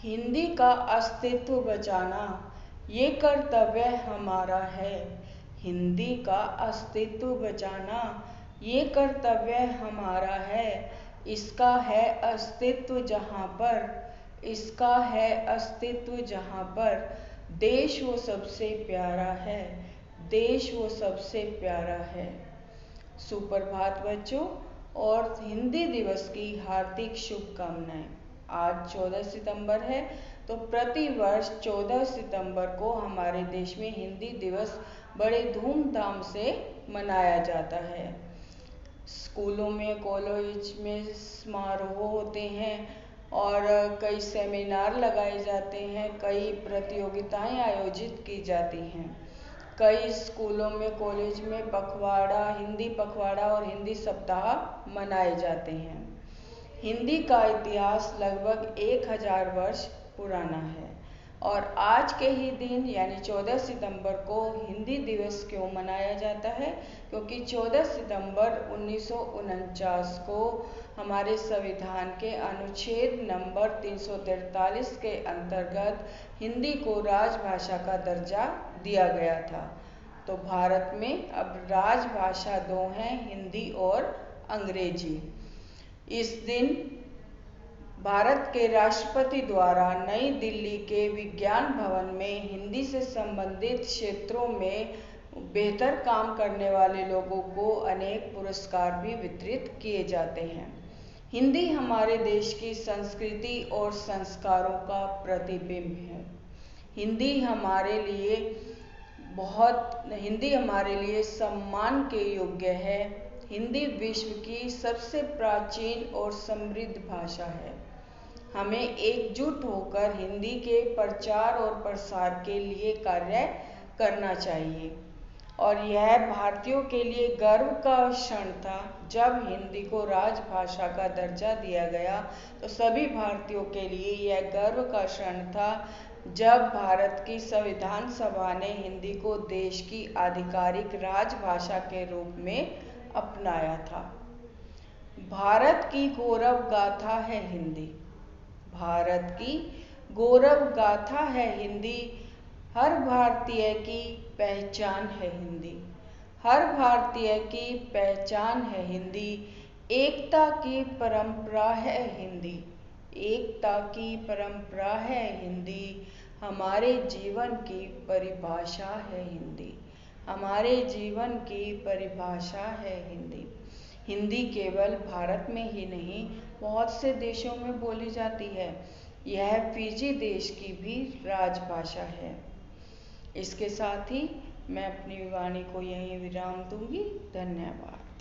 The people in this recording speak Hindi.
हिंदी का अस्तित्व बचाना ये कर्तव्य हमारा है। हिंदी का अस्तित्व बचाना ये कर्तव्य हमारा है। इसका है अस्तित्व जहाँ पर, इसका है अस्तित्व जहाँ पर देश वो सबसे प्यारा है, देश वो सबसे प्यारा है। सुप्रभात बच्चों और हिंदी दिवस की हार्दिक शुभकामनाएं। आज 14 सितंबर है, तो प्रति वर्ष 14 सितंबर को हमारे देश में हिंदी दिवस बड़े धूमधाम से मनाया जाता है। स्कूलों में, कॉलेज में समारोह होते हैं और कई सेमिनार लगाए जाते हैं, कई प्रतियोगिताएं आयोजित की जाती हैं। कई स्कूलों में, कॉलेज में पखवाड़ा, हिंदी पखवाड़ा और हिंदी सप्ताह मनाए जाते हैं। हिंदी का इतिहास लगभग 1000 वर्ष पुराना है और आज के ही दिन यानी 14 सितंबर को हिंदी दिवस क्यों मनाया जाता है? क्योंकि 14 सितंबर 1949 को हमारे संविधान के अनुच्छेद नंबर 343 के अंतर्गत हिंदी को राजभाषा का दर्जा दिया गया था। तो भारत में अब राजभाषा दो हैं, हिंदी और अंग्रेजी। इस दिन भारत के राष्ट्रपति द्वारा नई दिल्ली के विज्ञान भवन में हिंदी से संबंधित क्षेत्रों में बेहतर काम करने वाले लोगों को अनेक पुरस्कार भी वितरित किए जाते हैं। हिंदी हमारे देश की संस्कृति और संस्कारों का प्रतिबिंब है। हिंदी हमारे लिए सम्मान के योग्य है। हिंदी विश्व की सबसे प्राचीन और समृद्ध भाषा है। हमें एकजुट होकर हिंदी के प्रचार और प्रसार के लिए कार्य करना चाहिए। और यह भारतीयों के लिए गर्व का क्षण था जब हिंदी को राजभाषा का दर्जा दिया गया। तो सभी भारतीयों के लिए यह गर्व का क्षण था जब भारत की संविधान सभा ने हिंदी को देश की आधिकारिक राजभाषा के रूप में अपनाया था। भारत की गौरव गाथा है हिंदी, भारत की गौरव गाथा है हिंदी। हर भारतीय की पहचान है हिंदी, हर भारतीय की पहचान है हिंदी। एकता की परंपरा है हिंदी, एकता की परंपरा है हिंदी। हमारे जीवन की परिभाषा है हिंदी, हमारे जीवन की परिभाषा है हिंदी। हिंदी केवल भारत में ही नहीं, बहुत से देशों में बोली जाती है। यह फिजी देश की भी राजभाषा है। इसके साथ ही मैं अपनी वाणी को यहीं विराम दूंगी। धन्यवाद।